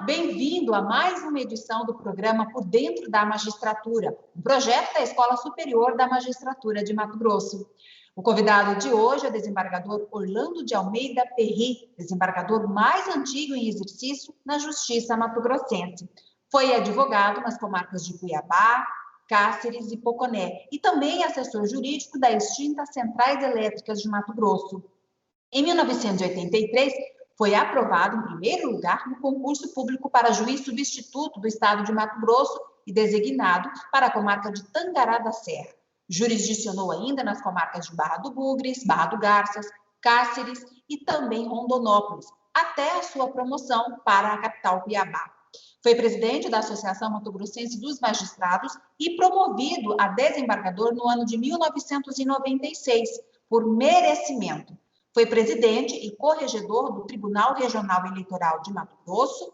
bem-vindo a mais uma edição do programa Por Dentro da Magistratura, um projeto da Escola Superior da Magistratura de Mato Grosso. O convidado de hoje é o desembargador Orlando de Almeida Perry, desembargador mais antigo em exercício na Justiça mato-grossense. Foi advogado nas comarcas de Cuiabá, Cáceres e Poconé, e também assessor jurídico da extinta Centrais Elétricas de Mato Grosso. Em 1983, foi aprovado em primeiro lugar no concurso público para juiz substituto do estado de Mato Grosso e designado para a comarca de Tangará da Serra. Jurisdicionou ainda nas comarcas de Barra do Bugres, Barra do Garças, Cáceres e também Rondonópolis, até a sua promoção para a capital Cuiabá. Foi presidente da Associação Mato Grossense dos Magistrados e promovido a desembargador no ano de 1996, por merecimento. Foi presidente e corregedor do Tribunal Regional Eleitoral de Mato Grosso,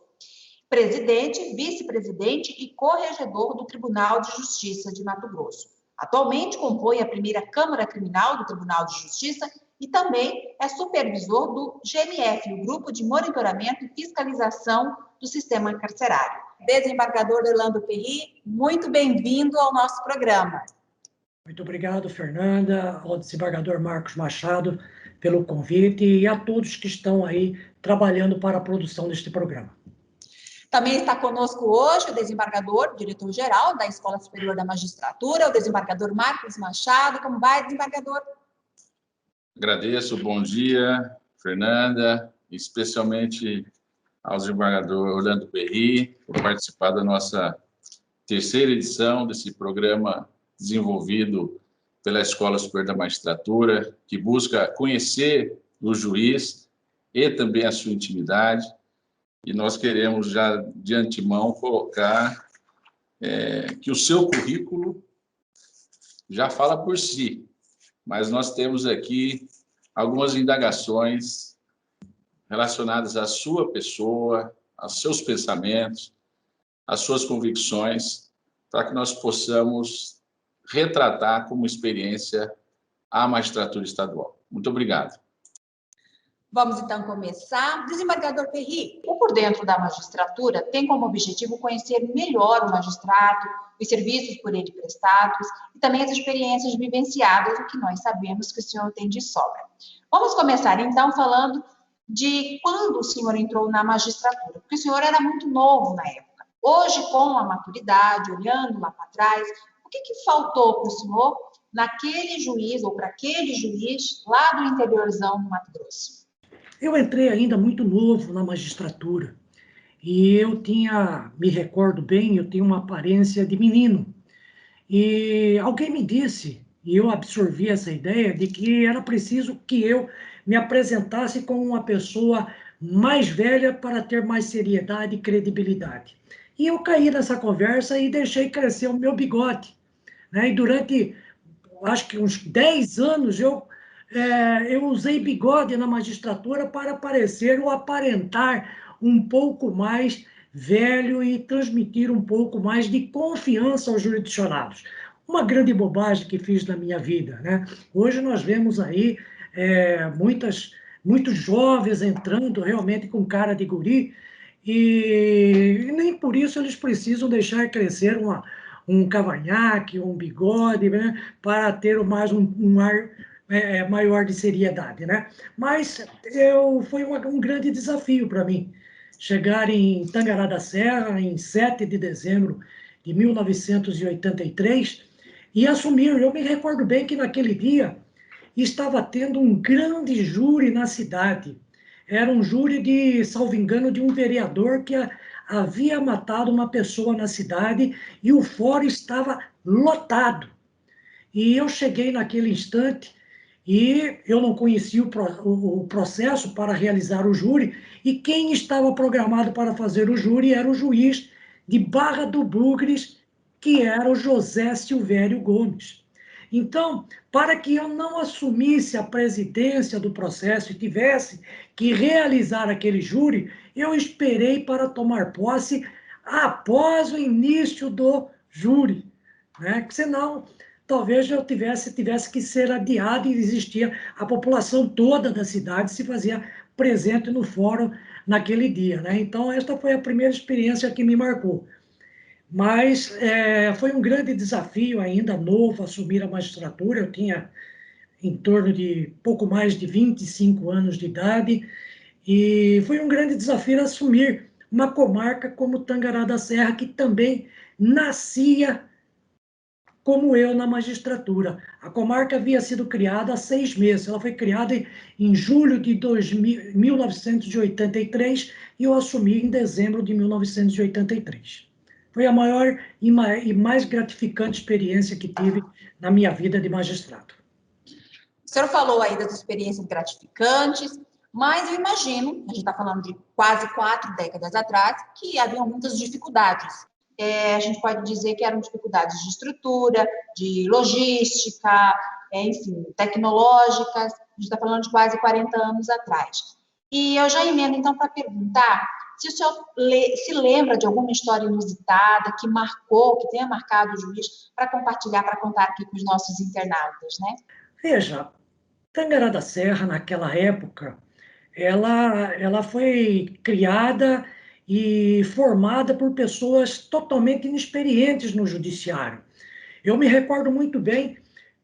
presidente, vice-presidente e corregedor do Tribunal de Justiça de Mato Grosso. Atualmente compõe a primeira Câmara Criminal do Tribunal de Justiça e também é supervisor do GMF, o Grupo de Monitoramento e Fiscalização do Sistema Carcerário. Desembargador Orlando Perry, muito bem-vindo ao nosso programa. Muito obrigado, Fernanda, ao desembargador Marcos Machado, pelo convite e a todos que estão aí trabalhando para a produção deste programa. Também está conosco hoje o desembargador, diretor-geral da Escola Superior da Magistratura, o desembargador Marcos Machado. Como vai, desembargador? Agradeço, bom dia, Fernanda, especialmente ao desembargador Orlando Perry, por participar da nossa terceira edição desse programa desenvolvido pela Escola Superior da Magistratura, que busca conhecer o juiz e também a sua intimidade. E nós queremos já de antemão colocar que o seu currículo já fala por si, mas nós temos aqui algumas indagações relacionadas à sua pessoa, aos seus pensamentos, às suas convicções, para que nós possamos retratar como experiência a magistratura estadual. Muito obrigado. Vamos então começar. Desembargador Perry, o Por Dentro da Magistratura tem como objetivo conhecer melhor o magistrado, os serviços por ele prestados e também as experiências vivenciadas, o que nós sabemos que o senhor tem de sobra. Vamos começar então falando de quando o senhor entrou na magistratura, porque o senhor era muito novo na época. Hoje, com a maturidade, olhando lá para trás, o que faltou para o senhor naquele juiz ou para aquele juiz lá do interiorzão do Mato Grosso? Eu entrei ainda muito novo na magistratura e eu me recordo bem, eu tinha uma aparência de menino. E alguém me disse, e eu absorvi essa ideia, de que era preciso que eu me apresentasse como uma pessoa mais velha para ter mais seriedade e credibilidade. E eu caí nessa conversa e deixei crescer o meu bigode. E durante, acho que uns 10 anos, eu usei bigode na magistratura para parecer ou aparentar um pouco mais velho e transmitir um pouco mais de confiança aos jurisdicionados. Uma grande bobagem que fiz na minha vida, né? Hoje nós vemos aí muitos jovens entrando realmente com cara de guri e nem por isso eles precisam deixar crescer um cavanhaque, um bigode, né, para ter mais um ar maior de seriedade, né? Mas foi um grande desafio para mim. Chegar em Tangará da Serra, em 7 de dezembro de 1983, e assumir. Eu me recordo bem que naquele dia estava tendo um grande júri na cidade. Era um júri de, salvo engano, de um vereador que havia matado uma pessoa na cidade e o fórum estava lotado. E eu cheguei naquele instante e eu não conhecia o processo para realizar o júri, e quem estava programado para fazer o júri era o juiz de Barra do Bugres, que era o José Silvério Gomes. Então, para que eu não assumisse a presidência do processo e tivesse que realizar aquele júri, eu esperei para tomar posse após o início do júri, né? Senão talvez eu tivesse que ser adiado e existia a população toda da cidade se fazia presente no fórum naquele dia, né? Então, esta foi a primeira experiência que me marcou. Mas foi um grande desafio, ainda novo, assumir a magistratura. Eu tinha em torno de pouco mais de 25 anos de idade, e foi um grande desafio assumir uma comarca como Tangará da Serra, que também nascia como eu na magistratura. A comarca havia sido criada há 6 meses. Ela foi criada em julho de 1983 e eu assumi em dezembro de 1983. Foi a maior e mais gratificante experiência que tive na minha vida de magistrado. O senhor falou aí das experiências gratificantes, mas eu imagino, a gente está falando de quase 4 décadas atrás, que haviam muitas dificuldades. A gente pode dizer que eram dificuldades de estrutura, de logística, enfim, tecnológicas. A gente está falando de quase 40 anos atrás. E eu já emendo, então, para perguntar se o senhor se lembra de alguma história inusitada que marcou, que tenha marcado o juiz, para compartilhar, para contar aqui com os nossos internautas, né? Veja, Tangará da Serra, naquela época, ela foi criada e formada por pessoas totalmente inexperientes no judiciário. Eu me recordo muito bem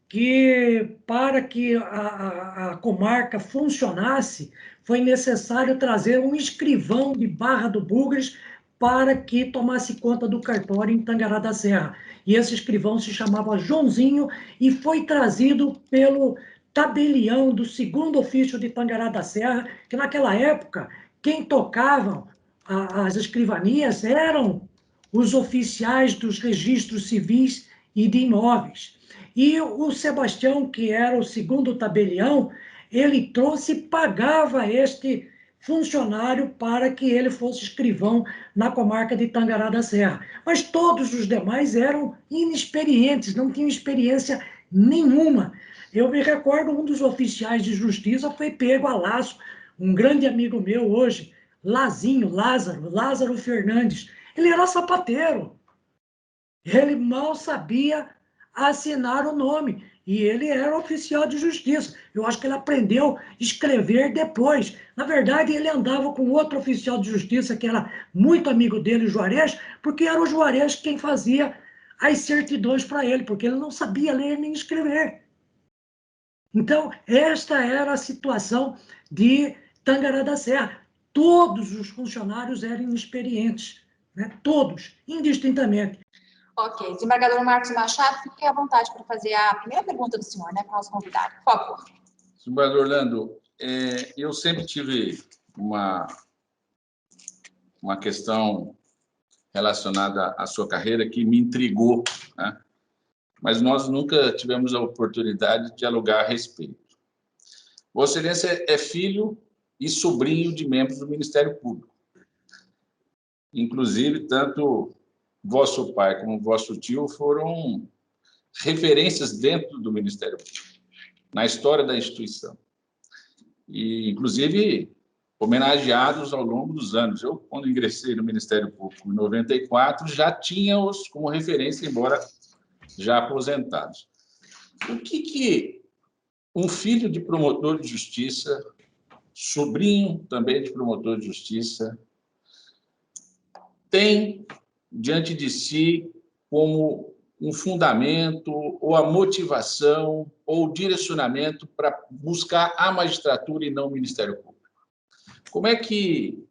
que, para que a comarca funcionasse, foi necessário trazer um escrivão de Barra do Bugres para que tomasse conta do cartório em Tangará da Serra. E esse escrivão se chamava Joãozinho e foi trazido pelo tabelião do 2º ofício de Tangará da Serra, que naquela época, quem tocava as escrivanias eram os oficiais dos registros civis e de imóveis. E o Sebastião, que era o 2º tabelião, ele trouxe e pagava este funcionário para que ele fosse escrivão na comarca de Tangará da Serra. Mas todos os demais eram inexperientes, não tinham experiência nenhuma. Eu me recordo, um dos oficiais de justiça foi pego a laço, um grande amigo meu hoje, Lázaro Fernandes. Ele era sapateiro. Ele mal sabia assinar o nome. E ele era oficial de justiça. Eu acho que ele aprendeu a escrever depois. Na verdade, ele andava com outro oficial de justiça, que era muito amigo dele, Juarez, porque era o Juarez quem fazia as certidões para ele, porque ele não sabia ler nem escrever. Então, esta era a situação de Tangará da Serra. Todos os funcionários eram inexperientes, né? Todos, indistintamente. Ok, desembargador Marcos Machado, fique à vontade para fazer a primeira pergunta do senhor, né, para o nosso convidado, por favor. Desembargador Orlando, eu sempre tive uma questão relacionada à sua carreira que me intrigou, né? Mas nós nunca tivemos a oportunidade de dialogar a respeito. Vossa Excelência é filho e sobrinho de membros do Ministério Público. Inclusive, tanto vosso pai como vosso tio foram referências dentro do Ministério Público, na história da instituição. E, inclusive, homenageados ao longo dos anos. Eu, quando ingressei no Ministério Público em 94, já tinha-os como referência, embora já aposentados. O que um filho de promotor de justiça, sobrinho também de promotor de justiça, tem diante de si como um fundamento, ou a motivação, ou o direcionamento para buscar a magistratura e não o Ministério Público? Como é que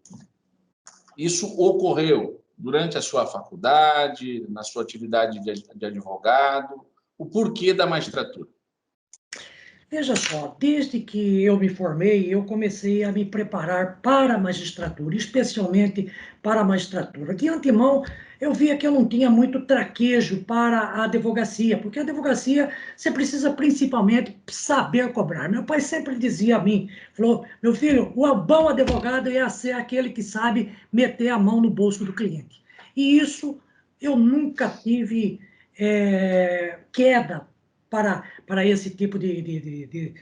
isso ocorreu durante a sua faculdade, na sua atividade de advogado? O porquê da magistratura? Veja só, desde que eu me formei, eu comecei a me preparar para a magistratura, especialmente para a magistratura. De antemão, eu via que eu não tinha muito traquejo para a advocacia, porque a advocacia você precisa principalmente saber cobrar. Meu pai sempre dizia a mim, falou, meu filho, o bom advogado é ser aquele que sabe meter a mão no bolso do cliente. E isso eu nunca tive queda para esse tipo de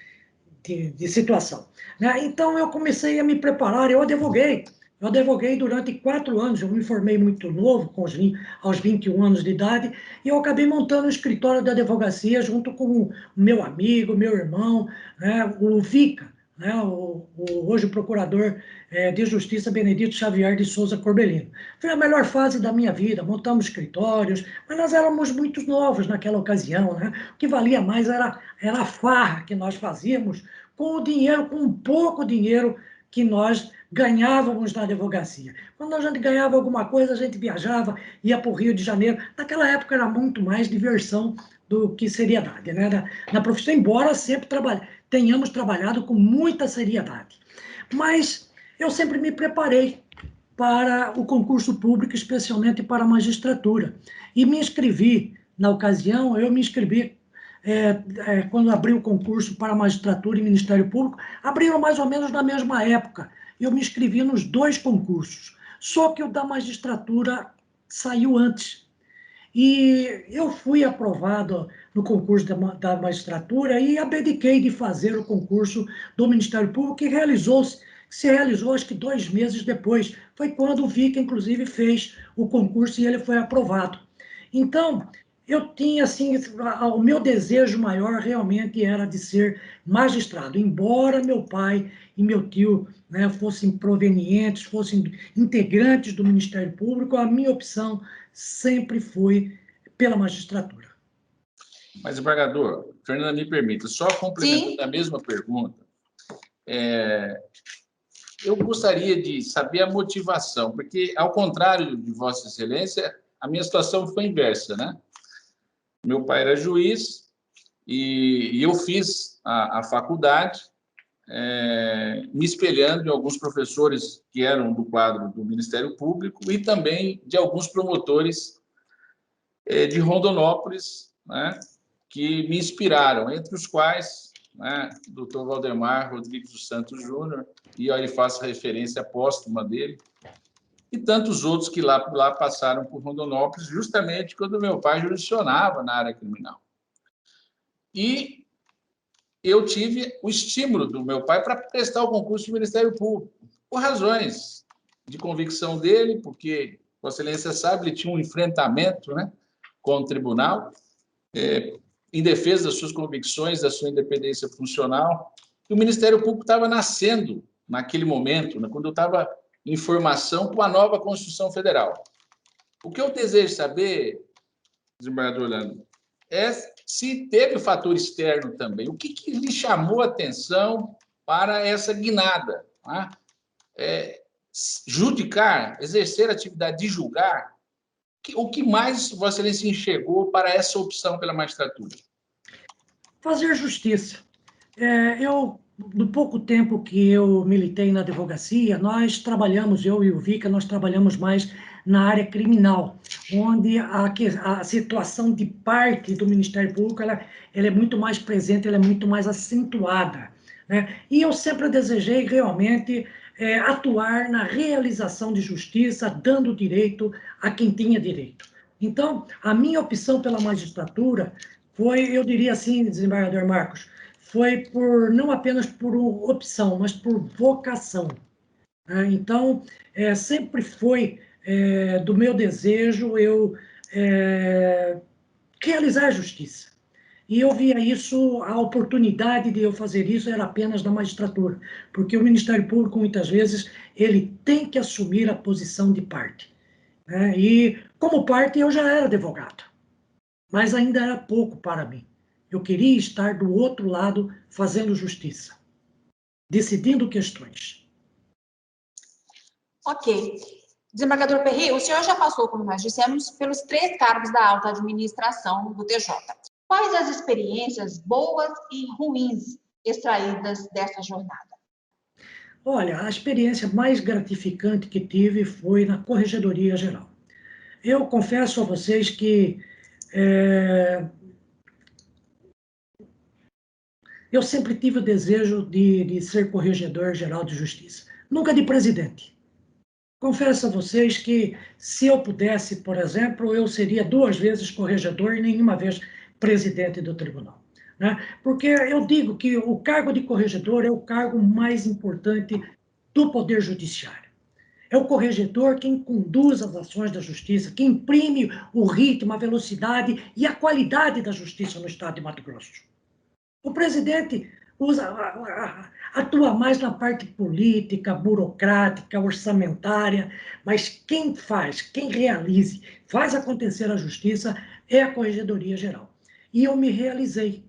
situação, né? Então, eu comecei a me preparar, eu advoguei durante 4 anos, eu me formei muito novo, aos 21 anos de idade, e eu acabei montando um escritório de advocacia junto com o meu amigo, meu irmão, né, o Vica, né, hoje o procurador de Justiça Benedito Xavier de Souza Corbelino. Foi a melhor fase da minha vida, montamos escritórios, mas nós éramos muito novos naquela ocasião, né? O que valia mais era a farra que nós fazíamos com o dinheiro, com um pouco dinheiro que nós ganhávamos na advocacia. Quando a gente ganhava alguma coisa, a gente viajava, ia para o Rio de Janeiro. Naquela época era muito mais diversão do que seriedade, né? Na profissão, embora sempre tenhamos trabalhado com muita seriedade. Mas eu sempre me preparei para o concurso público, especialmente para a magistratura. E me inscrevi, na ocasião, eu me inscrevi quando abriu o concurso para a magistratura e Ministério Público, abriram mais ou menos na mesma época. Eu me inscrevi nos 2 concursos, só que o da magistratura saiu antes. E eu fui aprovado no concurso da magistratura e abdiquei de fazer o concurso do Ministério Público, que se realizou acho que 2 meses depois. Foi quando o Vica, inclusive, fez o concurso e ele foi aprovado. Então, eu tinha, assim, o meu desejo maior realmente era de ser magistrado, embora meu pai e meu tio, né, fossem provenientes, fossem integrantes do Ministério Público, a minha opção sempre foi pela magistratura. Mas, embargador, Fernanda, me permita, só complementando a mesma pergunta, eu gostaria de saber a motivação, porque, ao contrário de Vossa Excelência, a minha situação foi inversa, né? Meu pai era juiz e eu fiz a faculdade me espelhando em alguns professores que eram do quadro do Ministério Público e também de alguns promotores de Rondonópolis, né, que me inspiraram, entre os quais, né, o Dr. Valdemar Rodrigues dos Santos Júnior, e aí faço referência póstuma dele, e tantos outros que lá passaram por Rondonópolis, justamente quando meu pai jurisdicionava na área criminal. E eu tive o estímulo do meu pai para prestar o concurso do Ministério Público, por razões de convicção dele, porque, Vossa Excelência sabe, ele tinha um enfrentamento, né, com o tribunal, em defesa das suas convicções, da sua independência funcional. E o Ministério Público estava nascendo naquele momento, né, quando eu estava em formação com a nova Constituição Federal. O que eu desejo saber, desembargador Orlando, é se teve o fator externo também. O que lhe chamou a atenção para essa guinada? Né? Judicar, exercer a atividade de julgar, o que mais Vossa Excelência enxergou para essa opção pela magistratura? Fazer justiça. No pouco tempo que eu militei na advocacia, nós trabalhamos, eu e o Vica, nós trabalhamos mais na área criminal, onde a situação de parte do Ministério Público ela é muito mais presente, ela é muito mais acentuada, né? E eu sempre desejei realmente atuar na realização de justiça, dando direito a quem tinha direito. Então, a minha opção pela magistratura foi, eu diria assim, desembargador Marcos, foi não apenas por opção, mas por vocação. Então, sempre foi do meu desejo eu realizar a justiça. E eu via isso, a oportunidade de eu fazer isso era apenas na magistratura, porque o Ministério Público, muitas vezes, ele tem que assumir a posição de parte. E, como parte, eu já era advogado, mas ainda era pouco para mim. Eu queria estar do outro lado fazendo justiça, decidindo questões. Ok. Desembargador Perry, o senhor já passou, como nós dissemos, pelos 3 cargos da alta administração do TJ. Quais as experiências boas e ruins extraídas dessa jornada? Olha, a experiência mais gratificante que tive foi na Corregedoria Geral. Eu confesso a vocês que eu sempre tive o desejo de ser corregedor geral de justiça, nunca de presidente. Confesso a vocês que, se eu pudesse, por exemplo, eu seria 2 vezes corregedor e nenhuma vez presidente do tribunal. Né? Porque eu digo que o cargo de corregedor é o cargo mais importante do Poder Judiciário. É o corregedor quem conduz as ações da justiça, quem imprime o ritmo, a velocidade e a qualidade da justiça no estado de Mato Grosso. O presidente usa atua mais na parte política, burocrática, orçamentária, mas quem faz, quem realiza, faz acontecer a justiça é a Corregedoria Geral. E eu me realizei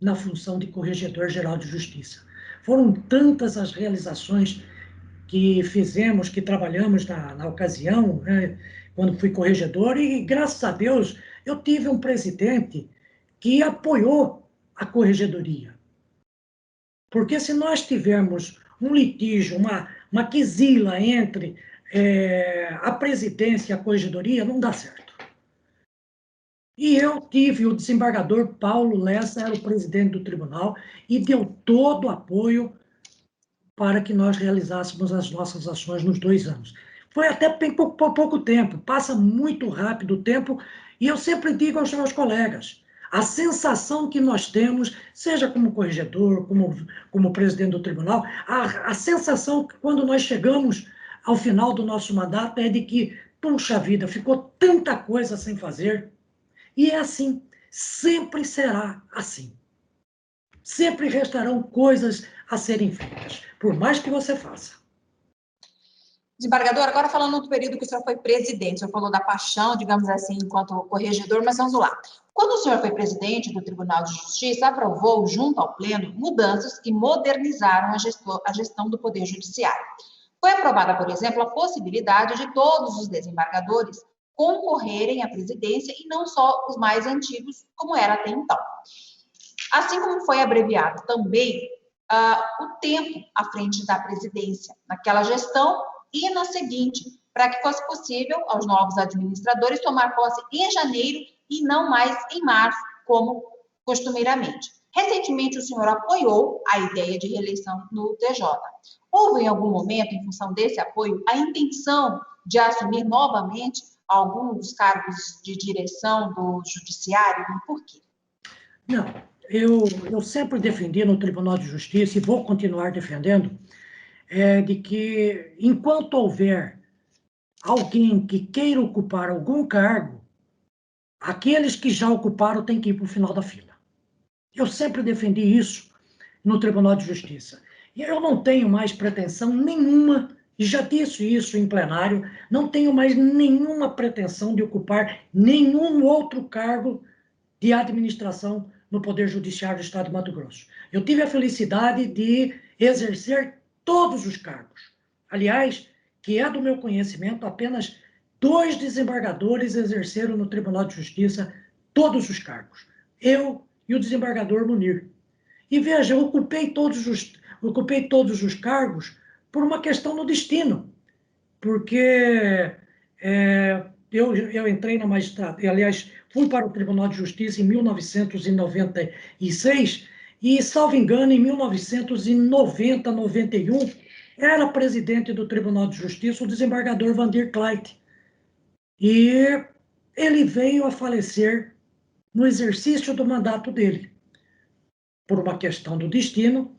na função de Corregedor-Geral de Justiça. Foram tantas as realizações que fizemos, que trabalhamos na ocasião, né, quando fui corregedor, e graças a Deus eu tive um presidente que apoiou a corregedoria. Porque se nós tivermos um litígio, uma quizila entre a presidência e a corregedoria, não dá certo. E eu tive o desembargador Paulo Lessa, era o presidente do tribunal, e deu todo o apoio para que nós realizássemos as nossas ações nos 2 anos. Foi até por pouco tempo, passa muito rápido o tempo, e eu sempre digo aos meus colegas, a sensação que nós temos, seja como corregedor, como presidente do tribunal, a sensação que quando nós chegamos ao final do nosso mandato é de que, puxa vida, ficou tanta coisa sem fazer, e é assim, sempre será assim. Sempre restarão coisas a serem feitas, por mais que você faça. Desembargador, agora falando do período que o senhor foi presidente, o senhor falou da paixão, digamos assim, enquanto corregedor, mas vamos lá. Quando o senhor foi presidente do Tribunal de Justiça, aprovou, junto ao Pleno, mudanças que modernizaram a gestão do Poder Judiciário. Foi aprovada, por exemplo, a possibilidade de todos os desembargadores concorrerem à presidência e não só os mais antigos, como era até então. Assim como foi abreviado também o tempo à frente da presidência, naquela gestão e na seguinte, para que fosse possível aos novos administradores tomar posse em janeiro e não mais em março, como costumeiramente. Recentemente, o senhor apoiou a ideia de reeleição no TJ. Houve, em algum momento, em função desse apoio, a intenção de assumir novamente algum dos cargos de direção do Judiciário? E por quê? Não, eu sempre defendi no Tribunal de Justiça, e vou continuar defendendo, de que enquanto houver alguém que queira ocupar algum cargo, aqueles que já ocuparam têm que ir para o final da fila. Eu sempre defendi isso no Tribunal de Justiça. E eu não tenho mais pretensão nenhuma, e já disse isso em plenário, não tenho mais nenhuma pretensão de ocupar nenhum outro cargo de administração no Poder Judiciário do Estado de Mato Grosso. Eu tive a felicidade de exercer todos os cargos. Aliás, que é do meu conhecimento, apenas 2 desembargadores exerceram no Tribunal de Justiça todos os cargos. Eu e o desembargador Munir. E veja, eu ocupei todos os cargos por uma questão no destino. Porque eu entrei na magistratura, aliás, fui para o Tribunal de Justiça em 1996 e, salvo engano, em 1990, 91, era presidente do Tribunal de Justiça o desembargador Vandir Kleit. E ele veio a falecer no exercício do mandato dele. Por uma questão do destino,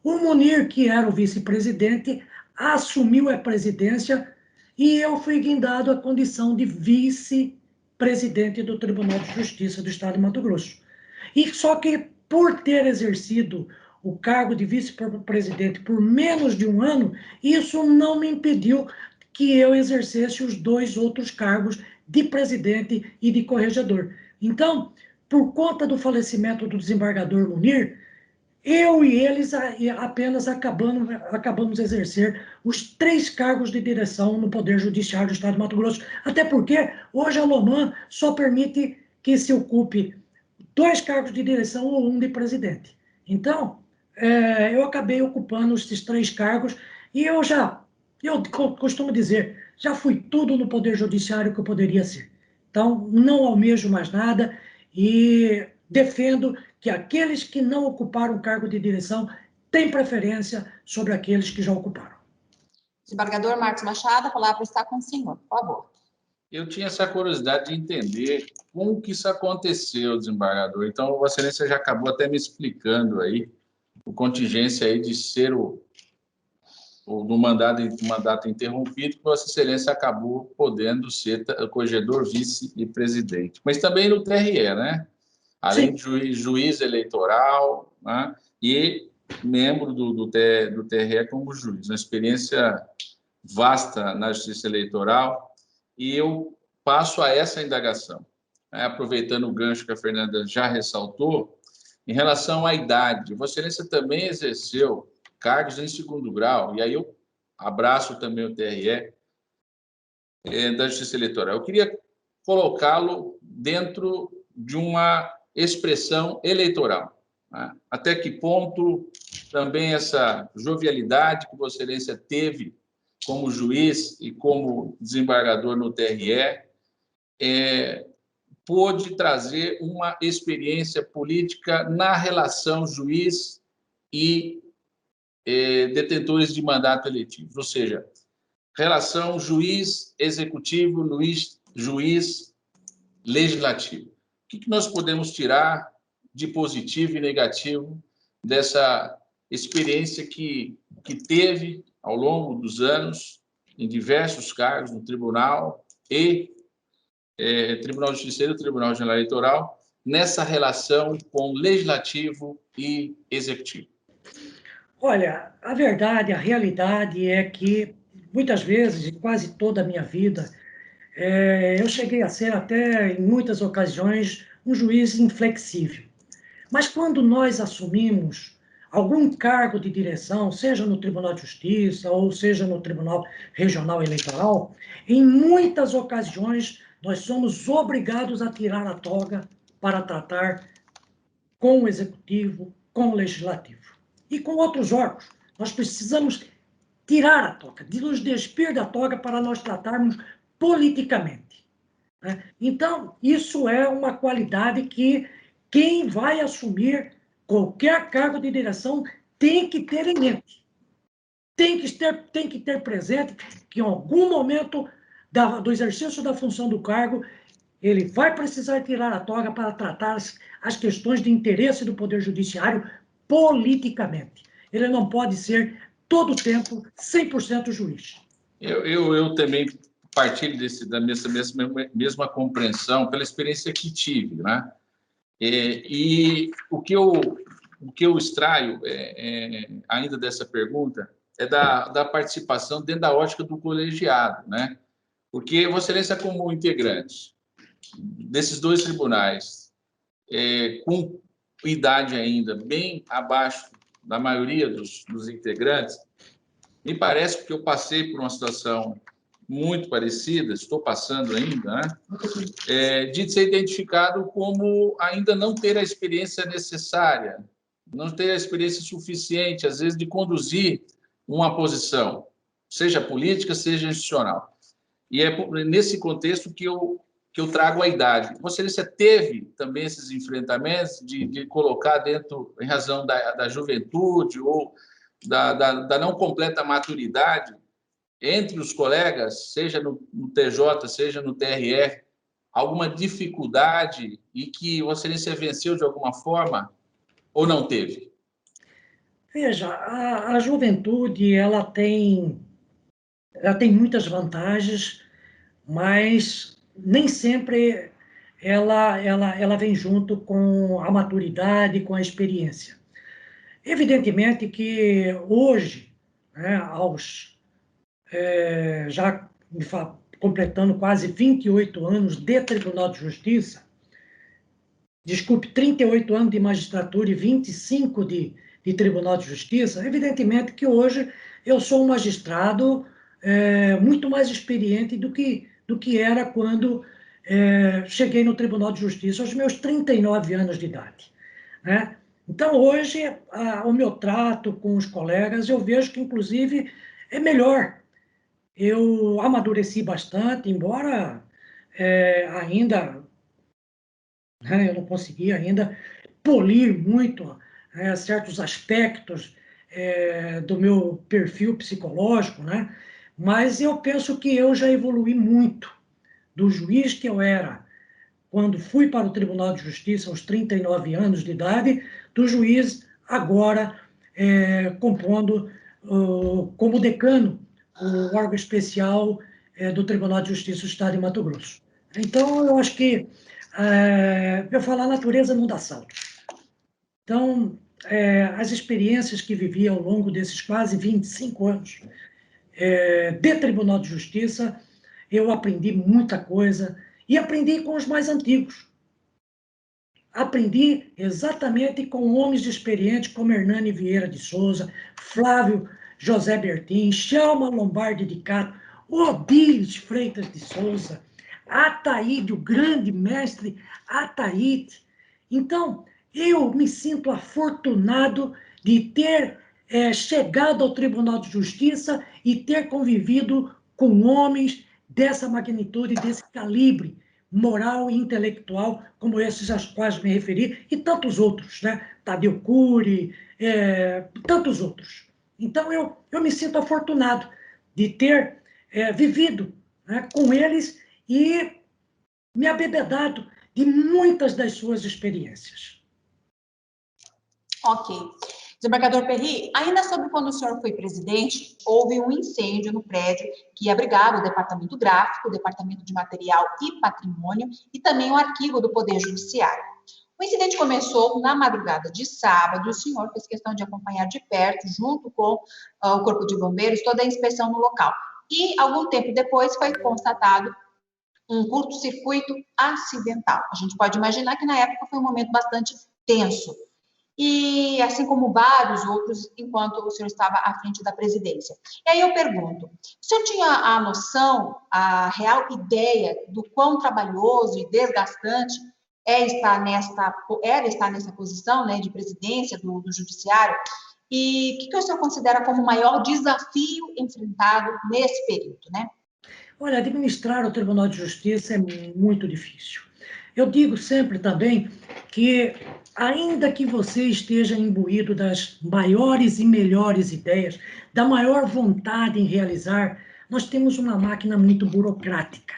o Munir, que era o vice-presidente, assumiu a presidência e eu fui guindado à condição de vice-presidente do Tribunal de Justiça do Estado de Mato Grosso. E só que, por ter exercido o cargo de vice-presidente por menos de 1 ano, isso não me impediu que eu exercesse os 2 outros cargos de presidente e de corregedor. Então, por conta do falecimento do desembargador Munir, eu e eles apenas acabamos de exercer os 3 cargos de direção no Poder Judiciário do Estado de Mato Grosso. Até porque hoje a LOMAN só permite que se ocupe 2 cargos de direção ou 1 de presidente. Então, eu acabei ocupando esses 3 cargos e eu costumo dizer, já fui tudo no Poder Judiciário que eu poderia ser. Então, não almejo mais nada e defendo que aqueles que não ocuparam o cargo de direção têm preferência sobre aqueles que já ocuparam. Desembargador Marcos Machado, a palavra está com o senhor, por favor. Eu tinha essa curiosidade de entender como que isso aconteceu, desembargador. Então, Vossa Excelência já acabou até me explicando aí o contingência aí de ser no mandato interrompido, que Vossa Excelência acabou podendo ser corregedor, vice e presidente. Mas também no TRE, né? Além de juiz eleitoral, né? E membro do TRE como juiz, uma experiência vasta na justiça eleitoral, e eu passo a essa indagação, né? Aproveitando o gancho que a Fernanda já ressaltou, em relação à idade. Vossa Excelência também exerceu cargos em segundo grau, e aí eu abraço também o TRE da Justiça Eleitoral. Eu queria colocá-lo dentro de uma expressão eleitoral, né? Até que ponto também essa jovialidade que Vossa Excelência teve como juiz e como desembargador no TRE pôde trazer uma experiência política na relação juiz e detentores de mandato eletivo, ou seja, relação juiz-executivo, juiz-legislativo. O que nós podemos tirar de positivo e negativo dessa experiência que teve ao longo dos anos em diversos cargos no Tribunal e Tribunal de Justiça e Tribunal Geral Eleitoral, nessa relação com legislativo e executivo? Olha, a verdade, a realidade é que, muitas vezes, e quase toda a minha vida, eu cheguei a ser até, em muitas ocasiões, um juiz inflexível. Mas quando nós assumimos algum cargo de direção, seja no Tribunal de Justiça ou seja no Tribunal Regional Eleitoral, em muitas ocasiões nós somos obrigados a tirar a toga para tratar com o Executivo, com o Legislativo e com outros órgãos. Nós precisamos tirar a toga, de nos despir da toga para nós tratarmos politicamente, né? Então, isso é uma qualidade que quem vai assumir qualquer cargo de direção tem que ter em mente. Tem que ter presente que em algum momento do exercício da função do cargo, ele vai precisar tirar a toga para tratar as questões de interesse do Poder Judiciário politicamente. Ele não pode ser, todo o tempo, 100% juiz. Eu também partilho da mesma compreensão pela experiência que tive, né? E o que eu extraio ainda dessa pergunta é da participação dentro da ótica do colegiado, né? Porque Vossa Excelência, como integrante desses dois tribunais, com idade ainda bem abaixo da maioria dos integrantes, me parece que eu passei por uma situação muito parecida, estou passando ainda, né? De ser identificado como ainda não ter a experiência necessária, não ter a experiência suficiente, às vezes, de conduzir uma posição, seja política, seja institucional. E é nesse contexto que eu trago a idade. Vossa Excelência teve também esses enfrentamentos de colocar dentro, em razão da juventude ou da não completa maturidade, entre os colegas, seja no TJ, seja no TRE, alguma dificuldade e que Vossa Excelência venceu de alguma forma ou não teve? Veja, a juventude ela tem muitas vantagens, mas nem sempre ela vem junto com a maturidade, com a experiência. Evidentemente que hoje, né, já completando quase 28 anos de Tribunal de Justiça, desculpe, 38 anos de magistratura e 25 de Tribunal de Justiça, evidentemente que hoje eu sou um magistrado muito mais experiente do que era quando cheguei no Tribunal de Justiça aos meus 39 anos de idade, né? Então, hoje, o meu trato com os colegas, eu vejo que, inclusive, é melhor. Eu amadureci bastante, embora ainda, né, eu não consegui ainda polir muito certos aspectos do meu perfil psicológico, né? Mas eu penso que eu já evolui muito do juiz que eu era quando fui para o Tribunal de Justiça aos 39 anos de idade, do juiz agora compondo como decano o órgão especial do Tribunal de Justiça do Estado de Mato Grosso. Então, eu acho que, eu falo, a natureza não dá salto. Então, as experiências que vivi ao longo desses quase 25 anos de Tribunal de Justiça, eu aprendi muita coisa e aprendi com os mais antigos. Aprendi exatamente com homens experientes como Hernani Vieira de Souza, Flávio José Bertin, Chalma Lombardi de Cato, Odílis Freitas de Souza, Ataíde, o grande mestre Ataíde. Então, eu me sinto afortunado de ter chegado ao Tribunal de Justiça e ter convivido com homens dessa magnitude, desse calibre moral e intelectual, como esses aos quais me referi, e tantos outros, né? Tadeu Cury, tantos outros. Então, eu me sinto afortunado de ter vivido, né, com eles e me abebedado de muitas das suas experiências. Ok. Desembargador Perry, ainda sobre quando o senhor foi presidente, houve um incêndio no prédio que abrigava o departamento gráfico, o departamento de material e patrimônio e também o arquivo do Poder Judiciário. O incidente começou na madrugada de sábado e o senhor fez questão de acompanhar de perto, junto com o Corpo de Bombeiros, toda a inspeção no local. E, algum tempo depois, foi constatado um curto-circuito acidental. A gente pode imaginar que, na época, foi um momento bastante tenso. E assim como vários outros, enquanto o senhor estava à frente da presidência. E aí eu pergunto, o senhor tinha a noção, a real ideia do quão trabalhoso e desgastante era estar nessa posição, né, de presidência do Judiciário? E o que o senhor considera como o maior desafio enfrentado nesse período, né? Olha, administrar o Tribunal de Justiça é muito difícil. Eu digo sempre também que, ainda que você esteja imbuído das maiores e melhores ideias, da maior vontade em realizar, nós temos uma máquina muito burocrática.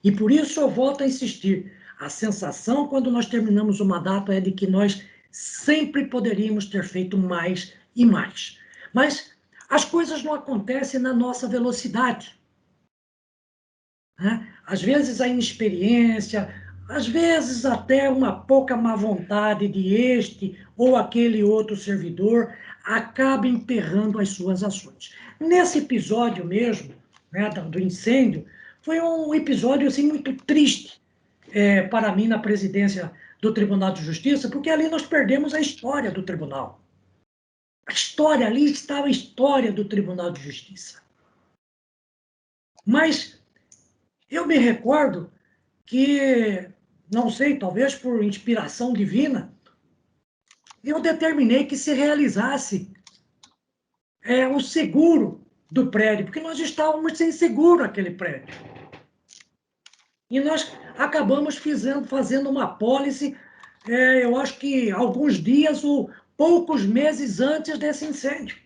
E por isso eu volto a insistir. A sensação, quando nós terminamos o mandato, é de que nós sempre poderíamos ter feito mais e mais. Mas as coisas não acontecem na nossa velocidade. Às vezes a inexperiência, às vezes até uma pouca má vontade de este ou aquele outro servidor acaba emperrando as suas ações. Nesse episódio mesmo, né, do incêndio, foi um episódio assim, muito triste para mim na presidência do Tribunal de Justiça, porque ali nós perdemos a história do tribunal. A história, ali estava a história do Tribunal de Justiça. Mas eu me recordo que, não sei, talvez por inspiração divina, eu determinei que se realizasse o seguro do prédio, porque nós estávamos sem seguro aquele prédio. E nós acabamos fazendo uma apólice, eu acho que alguns dias ou poucos meses antes desse incêndio,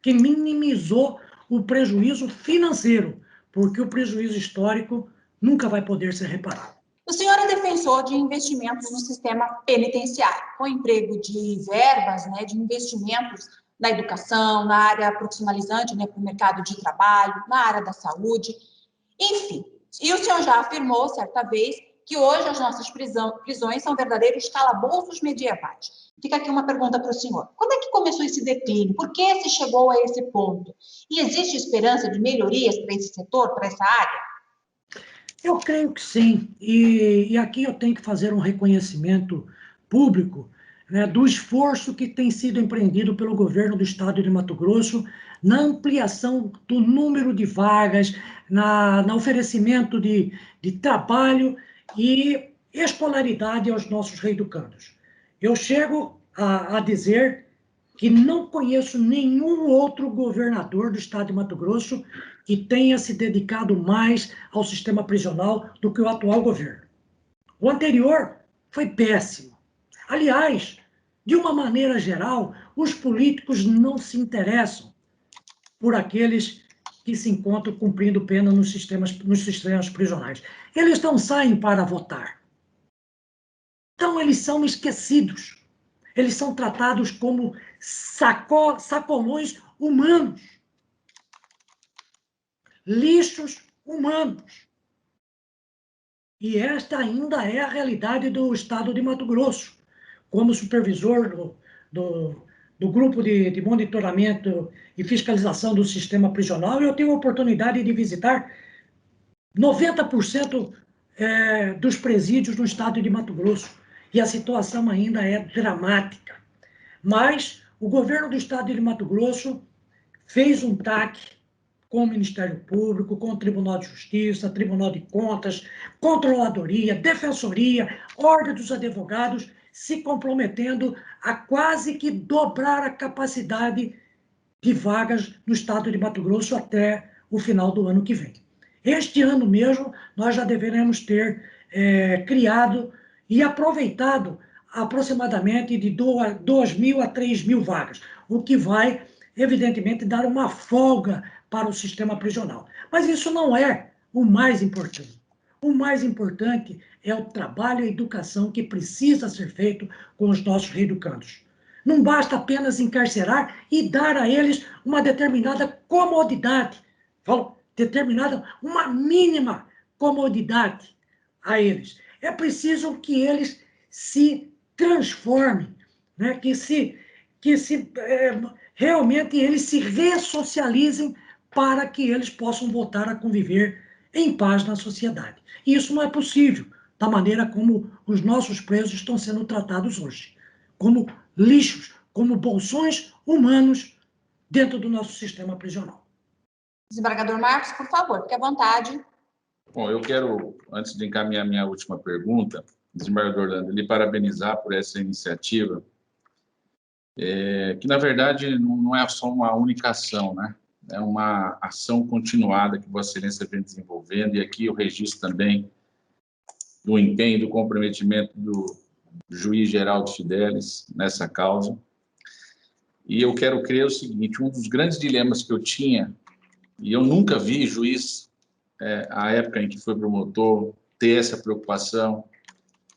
que minimizou o prejuízo financeiro, porque o prejuízo histórico nunca vai poder ser reparado. O senhor é defensor de investimentos no sistema penitenciário, com emprego de verbas, né, de investimentos na educação, na área profissionalizante, né, para o mercado de trabalho, na área da saúde, enfim. E o senhor já afirmou, certa vez, que hoje as nossas prisões são verdadeiros calabouços medievais. Fica aqui uma pergunta para o senhor. Quando é que começou esse declínio? Por que se chegou a esse ponto? E existe esperança de melhorias para esse setor, para essa área? Eu creio que sim, e aqui eu tenho que fazer um reconhecimento público, né, do esforço que tem sido empreendido pelo governo do estado de Mato Grosso na ampliação do número de vagas, no oferecimento de trabalho e escolaridade aos nossos reeducandos. Eu chego a dizer que não conheço nenhum outro governador do estado de Mato Grosso que tenha se dedicado mais ao sistema prisional do que o atual governo. O anterior foi péssimo. Aliás, de uma maneira geral, os políticos não se interessam por aqueles que se encontram cumprindo pena nos sistemas prisionais. Eles não saem para votar. Então, eles são esquecidos. Eles são tratados como sacolões humanos. Lixos humanos. E esta ainda é a realidade do estado de Mato Grosso, como supervisor do grupo de monitoramento e fiscalização do sistema prisional, eu tenho a oportunidade de visitar 90% dos presídios no estado de Mato Grosso, e a situação ainda é dramática. Mas o governo do estado de Mato Grosso fez um TAC com o Ministério Público, com o Tribunal de Justiça, Tribunal de Contas, Controladoria, Defensoria, Ordem dos Advogados, se comprometendo a quase que dobrar a capacidade de vagas no estado de Mato Grosso até o final do ano que vem. Este ano mesmo, nós já deveremos ter criado e aproveitado aproximadamente de 2.000 a 3.000 vagas, o que vai, evidentemente, dar uma folga para o sistema prisional. Mas isso não é o mais importante. O mais importante é o trabalho e a educação que precisa ser feito com os nossos reeducandos. Não basta apenas encarcerar e dar a eles uma determinada comodidade, uma mínima comodidade a eles. É preciso que eles se transformem, né? Realmente eles se ressocializem para que eles possam voltar a conviver em paz na sociedade. E isso não é possível da maneira como os nossos presos estão sendo tratados hoje, como lixos, como bolsões humanos dentro do nosso sistema prisional. Desembargador Marcos, por favor, fique à vontade. Bom, eu quero, antes de encaminhar minha última pergunta, desembargador Orlando, lhe parabenizar por essa iniciativa, que, na verdade, não é só uma única ação, né? É uma ação continuada que Vossa Excelência vem desenvolvendo, e aqui eu registro também do empenho, do comprometimento do juiz Geraldo Fidelis nessa causa. E eu quero crer o seguinte: um dos grandes dilemas que eu tinha, e eu nunca vi juiz, à época em que foi promotor, ter essa preocupação.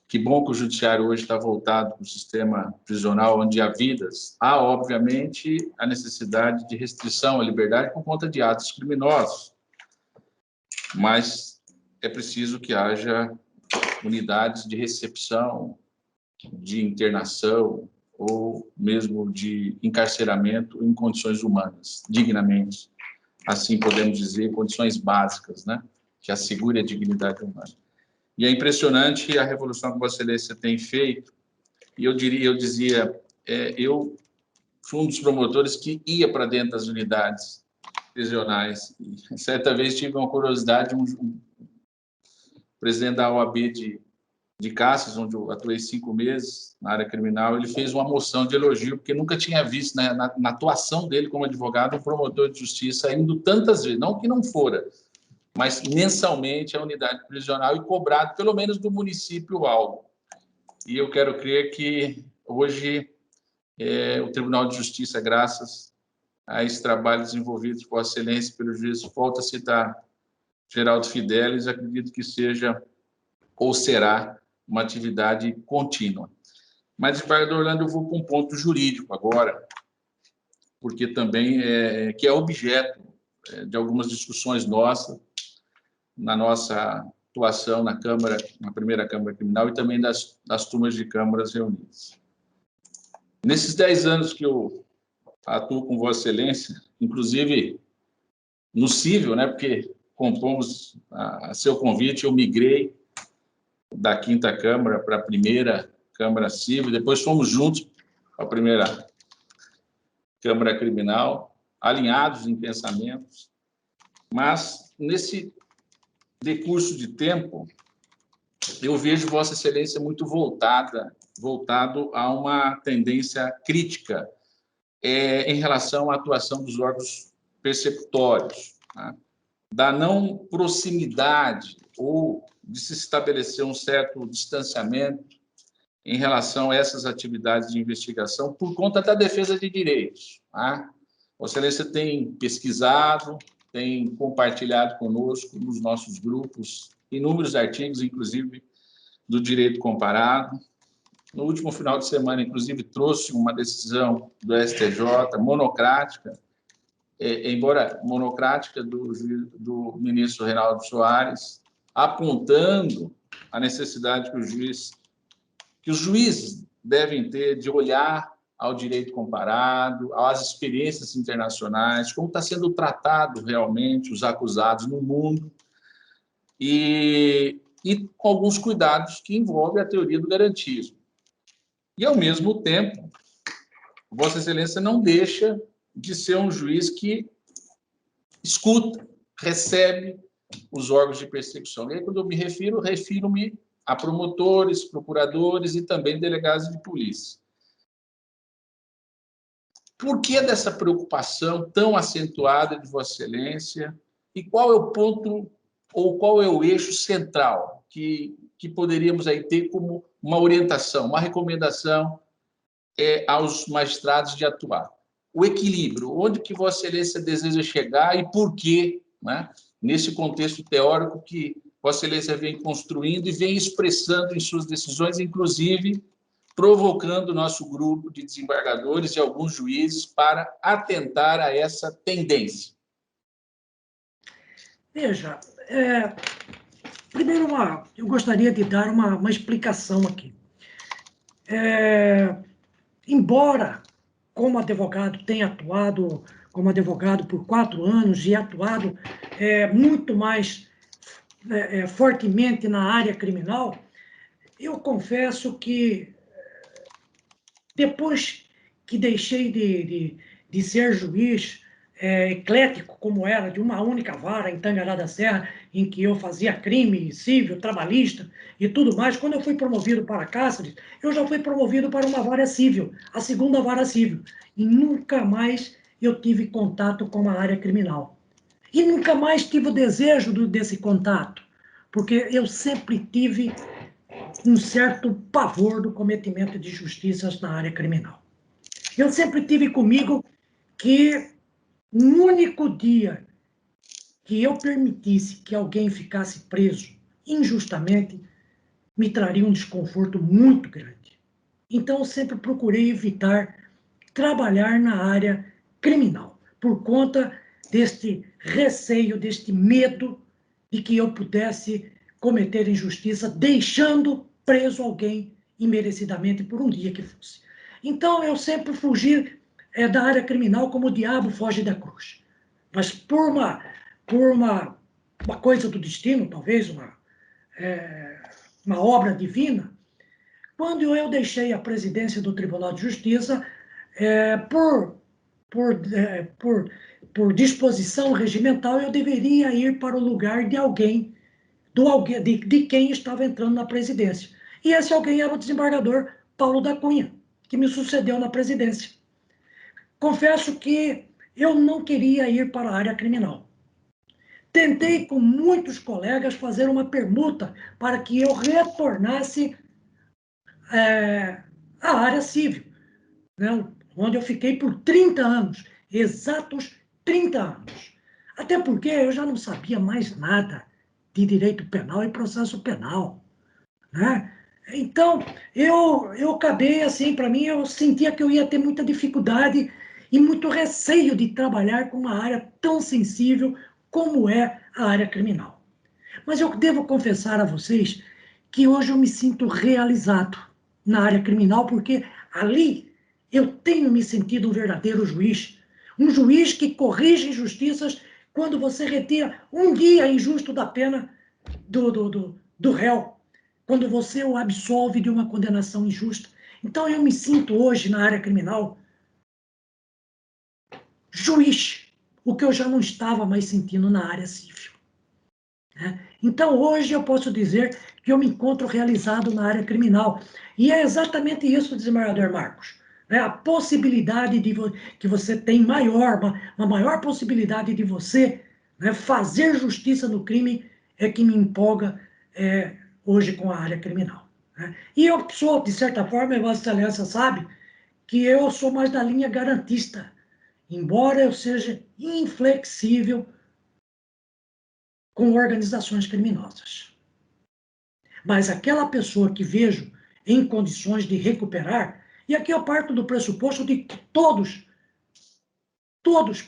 Que bom que o judiciário hoje está voltado para o sistema prisional, onde há vidas. Há, obviamente, a necessidade de restrição à liberdade por conta de atos criminosos. Mas é preciso que haja unidades de recepção, de internação ou mesmo de encarceramento em condições humanas, dignamente. Assim podemos dizer, condições básicas, né? Que assegure a dignidade humana. E é impressionante a revolução que Vossa Excelência tem feito. E eu dizia, eu fui um dos promotores que ia para dentro das unidades prisionais. E certa vez tive uma curiosidade, um presidente da OAB de Caxias, onde eu atuei 5 meses na área criminal, ele fez uma moção de elogio, porque nunca tinha visto, né, na atuação dele como advogado, um promotor de justiça indo tantas vezes, não que não fora, mas mensalmente a unidade prisional e cobrado pelo menos do município algo. E eu quero crer que hoje o Tribunal de Justiça, graças a esse trabalho desenvolvido por Vossa Excelência pelo juiz, volta a citar Geraldo Fidelis, acredito que seja ou será uma atividade contínua. Mas, desembargador Orlando, eu vou para um ponto jurídico agora, porque também que é objeto de algumas discussões nossas, na nossa atuação na Câmara, na primeira Câmara Criminal e também das turmas de câmaras reunidas. Nesses 10 anos que eu atuo com Vossa Excelência, inclusive no cível, né, porque compomos a seu convite, eu migrei da 5ª Câmara para a 1ª Câmara Civil, depois fomos juntos para a 1ª Câmara Criminal, alinhados em pensamentos, mas nesse decurso de tempo, eu vejo Vossa Excelência muito voltado a uma tendência crítica em relação à atuação dos órgãos persecutórios, tá? Da não proximidade ou de se estabelecer um certo distanciamento em relação a essas atividades de investigação por conta da defesa de direitos, tá? Vossa Excelência tem pesquisado, tem compartilhado conosco nos nossos grupos inúmeros artigos, inclusive do direito comparado. No último final de semana, inclusive, trouxe uma decisão do STJ monocrática, embora monocrática, do ministro Reinaldo Soares, apontando a necessidade que os juízes devem ter de olhar ao direito comparado, às experiências internacionais, como está sendo tratado realmente os acusados no mundo, e com alguns cuidados que envolvem a teoria do garantismo. E, ao mesmo tempo, Vossa Excelência não deixa de ser um juiz que escuta, recebe os órgãos de persecução. E aí, quando eu me refiro-me a promotores, procuradores e também delegados de polícia. Por que dessa preocupação tão acentuada de Vossa Excelência? E qual é o ponto, ou qual é o eixo central que poderíamos aí ter como uma orientação, uma recomendação aos magistrados de atuar? O equilíbrio, onde que Vossa Excelência deseja chegar e por quê, né? Nesse contexto teórico que Vossa Excelência vem construindo e vem expressando em suas decisões, inclusive provocando o nosso grupo de desembargadores e alguns juízes para atentar a essa tendência. Veja, primeiro eu gostaria de dar uma explicação aqui. Embora, como advogado, tenha atuado como advogado por 4 anos e atuado muito mais fortemente na área criminal, eu confesso que depois que deixei de ser juiz eclético, como era, de uma única vara em Tangará da Serra, em que eu fazia crime civil, trabalhista e tudo mais, quando eu fui promovido para Cáceres, eu já fui promovido para uma vara civil, a 2ª vara civil, e nunca mais eu tive contato com a área criminal. E nunca mais tive o desejo desse contato, porque eu sempre tive um certo pavor do cometimento de injustiças na área criminal. Eu sempre tive comigo que no único dia que eu permitisse que alguém ficasse preso injustamente, me traria um desconforto muito grande. Então, eu sempre procurei evitar trabalhar na área criminal, por conta deste receio, deste medo de que eu pudesse cometer injustiça, deixando preso alguém imerecidamente por um dia que fosse. Então, eu sempre fugi da área criminal como o diabo foge da cruz. Mas por uma coisa do destino, talvez uma obra divina, quando eu deixei a presidência do Tribunal de Justiça, por disposição regimental, eu deveria ir para o lugar de alguém, de quem estava entrando na presidência. E esse alguém era o desembargador Paulo da Cunha, que me sucedeu na presidência. Confesso que eu não queria ir para a área criminal. Tentei com muitos colegas fazer uma permuta para que eu retornasse à área civil, né, onde eu fiquei por 30 anos, exatos 30 anos. Até porque eu já não sabia mais nada de direito penal e processo penal, né? Então, eu acabei assim, para mim, eu sentia que eu ia ter muita dificuldade e muito receio de trabalhar com uma área tão sensível como é a área criminal. Mas eu devo confessar a vocês que hoje eu me sinto realizado na área criminal, porque ali eu tenho me sentido um verdadeiro juiz. Um juiz que corrige injustiças quando você retira um dia injusto da pena do réu, quando você o absolve de uma condenação injusta. Então eu me sinto hoje na área criminal juiz, o que eu já não estava mais sentindo na área civil. Então, hoje eu posso dizer que eu me encontro realizado na área criminal. E é exatamente isso, desembargador Marcos. A possibilidade que você tem uma maior possibilidade de você fazer justiça no crime é que me empolga hoje com a área criminal. E eu sou, de certa forma, Vossa Excelência sabe, que eu sou mais da linha garantista, embora eu seja inflexível com organizações criminosas. Mas aquela pessoa que vejo em condições de recuperar, e aqui eu parto do pressuposto de que todos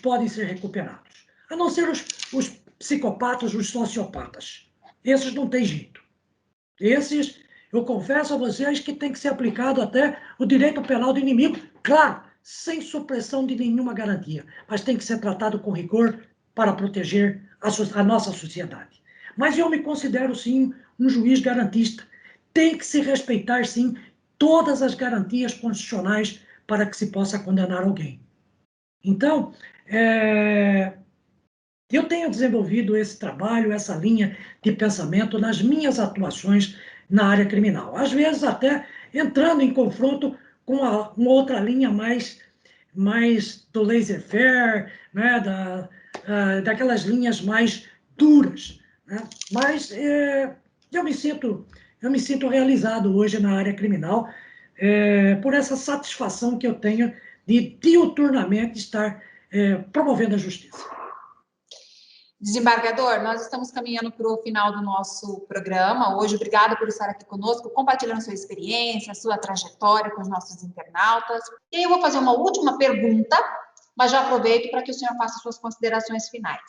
podem ser recuperados, a não ser os psicopatas, os sociopatas. Esses não tem jeito. Esses Eu confesso a vocês que tem que ser aplicado até o direito penal do inimigo, claro, sem supressão de nenhuma garantia, mas tem que ser tratado com rigor para proteger a nossa sociedade. Mas eu me considero, sim, um juiz garantista. Tem que se respeitar, sim, todas as garantias constitucionais para que se possa condenar alguém. Então, eu tenho desenvolvido esse trabalho, essa linha de pensamento nas minhas atuações na área criminal. Às vezes até entrando em confronto com uma outra linha mais do laissez-faire, né, daquelas linhas mais duras. Né? Mas eu me sinto realizado hoje na área criminal por essa satisfação que eu tenho de diuturnamente estar promovendo a justiça. Desembargador, nós estamos caminhando para o final do nosso programa. Hoje, obrigada por estar aqui conosco, compartilhando sua experiência, sua trajetória com os nossos internautas. E aí eu vou fazer uma última pergunta, mas já aproveito para que o senhor faça suas considerações finais.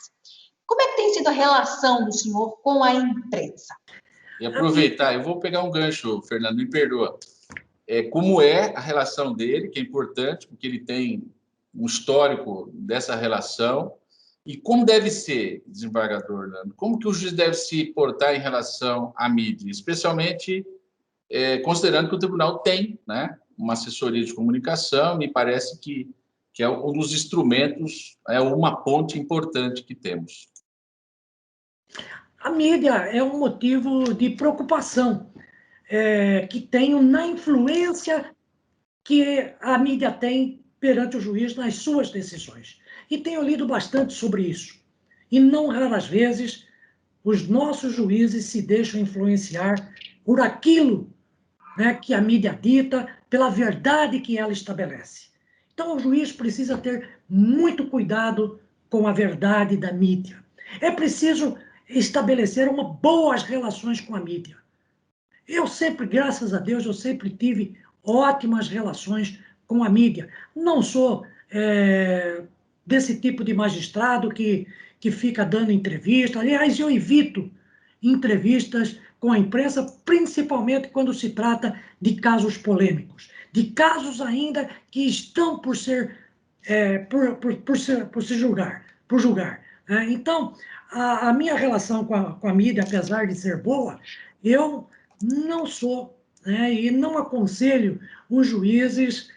Como é que tem sido a relação do senhor com a imprensa? E aproveitar, eu vou pegar um gancho, Fernando, me perdoa. Como é a relação dele, que é importante, porque ele tem um histórico dessa relação. E como deve ser, desembargador Orlando? Como que o juiz deve se portar em relação à mídia? Especialmente considerando que o tribunal tem, né, uma assessoria de comunicação, me parece que é um dos instrumentos, uma ponte importante que temos. A mídia é um motivo de preocupação que tenho na influência que a mídia tem perante o juiz nas suas decisões. E tenho lido bastante sobre isso. E não raras vezes os nossos juízes se deixam influenciar por aquilo, né, que a mídia dita, pela verdade que ela estabelece. Então o juiz precisa ter muito cuidado com a verdade da mídia. É preciso estabelecer boas relações com a mídia. Eu sempre, graças a Deus, eu sempre tive ótimas relações com a mídia. Não sou desse tipo de magistrado que fica dando entrevista. Aliás, eu evito entrevistas com a imprensa, principalmente quando se trata de casos polêmicos, de casos ainda que estão por se julgar. Então, a minha relação com a mídia, apesar de ser boa, eu não sou, né, e não aconselho os juízes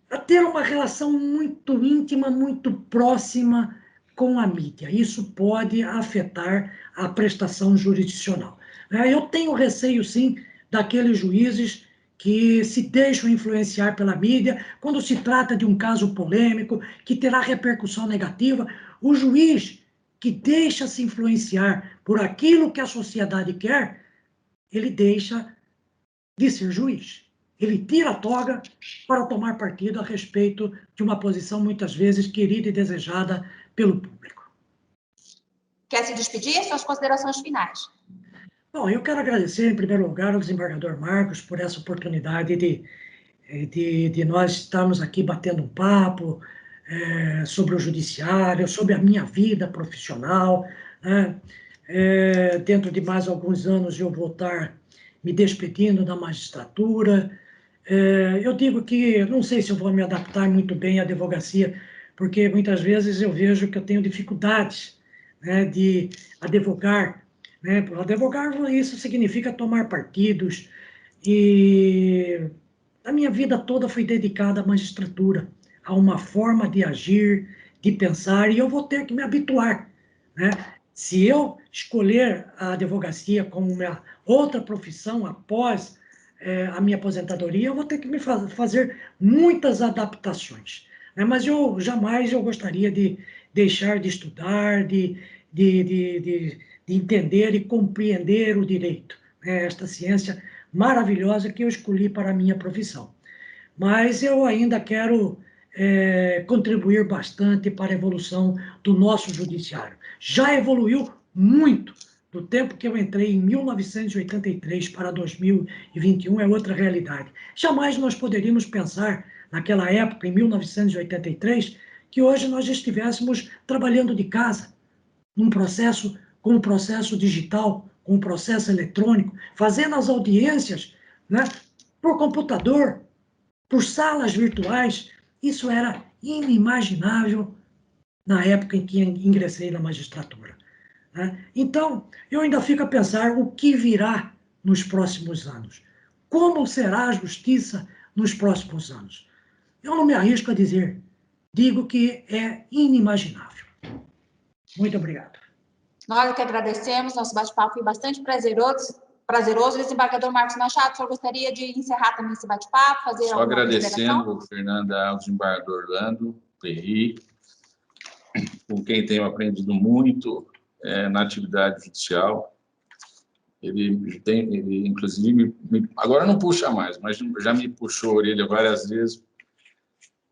a ter uma relação muito íntima, muito próxima com a mídia. Isso pode afetar a prestação jurisdicional. Eu tenho receio, sim, daqueles juízes que se deixam influenciar pela mídia quando se trata de um caso polêmico, que terá repercussão negativa. O juiz que deixa se influenciar por aquilo que a sociedade quer, ele deixa de ser juiz. Ele tira a toga para tomar partido a respeito de uma posição muitas vezes querida e desejada pelo público. Quer se despedir? Suas considerações finais. Bom, eu quero agradecer, em primeiro lugar, ao desembargador Marcos por essa oportunidade de nós estarmos aqui batendo um papo sobre o judiciário, sobre a minha vida profissional. Né? Dentro de mais alguns anos eu vou estar me despedindo da magistratura. Eu digo que não sei se eu vou me adaptar muito bem à advocacia, porque muitas vezes eu vejo que eu tenho dificuldades, né, de advogar. Né? Advogar, isso significa tomar partidos, e a minha vida toda foi dedicada à magistratura, a uma forma de agir, de pensar, e eu vou ter que me habituar. Né? Se eu escolher a advocacia como minha outra profissão após a minha aposentadoria, eu vou ter que fazer muitas adaptações. Né? Mas eu jamais gostaria de deixar de estudar, de entender e compreender o direito, né? Esta ciência maravilhosa que eu escolhi para a minha profissão. Mas eu ainda quero contribuir bastante para a evolução do nosso judiciário. Já evoluiu muito do tempo que eu entrei em 1983 para 2021, é outra realidade. Jamais nós poderíamos pensar, naquela época, em 1983, que hoje nós estivéssemos trabalhando de casa, num processo com o processo digital, com o processo eletrônico, fazendo as audiências, né, por computador, por salas virtuais. Isso era inimaginável na época em que ingressei na magistratura, né? Então, eu ainda fico a pensar o que virá nos próximos anos. Como será a justiça nos próximos anos? Eu não me arrisco a dizer, digo que é inimaginável. Muito obrigado. Nós que agradecemos, nosso bate-papo foi bastante prazeroso. Desembargador Marcos Machado, o senhor gostaria de encerrar também esse bate-papo, fazer só alguma agradecendo, Fernanda, ao desembargador Orlando Perry, com quem tenho aprendido muito na atividade judicial. Ele inclusive, agora não puxa mais, mas já me puxou a orelha várias vezes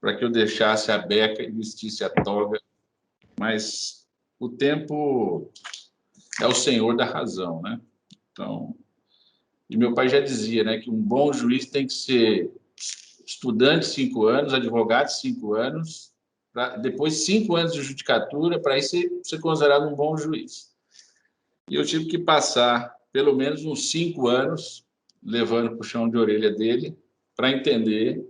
para que eu deixasse a beca e vestisse a toga, mas o tempo é o senhor da razão, né? Então, e meu pai já dizia, né, que um bom juiz tem que ser estudante 5 anos, advogado 5 anos, depois 5 anos de judicatura, para aí ser considerado um bom juiz. E eu tive que passar pelo menos uns 5 anos levando puxão de orelha dele para entender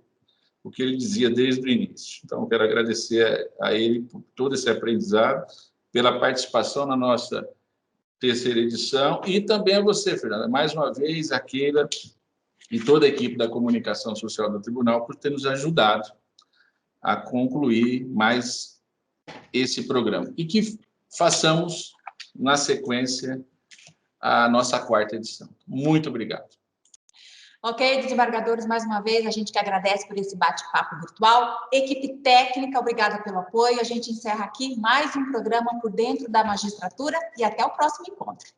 o que ele dizia desde o início. Então, quero agradecer a ele por todo esse aprendizado, pela participação na nossa terceira edição, e também a você, Fernanda, mais uma vez, a Keila e toda a equipe da comunicação social do Tribunal por ter nos ajudado a concluir mais esse programa. E que façamos, na sequência, a nossa 4ª edição. Muito obrigado. Ok, desembargadores, mais uma vez, a gente que agradece por esse bate-papo virtual. Equipe técnica, obrigada pelo apoio. A gente encerra aqui mais um programa Por Dentro da Magistratura e até o próximo encontro.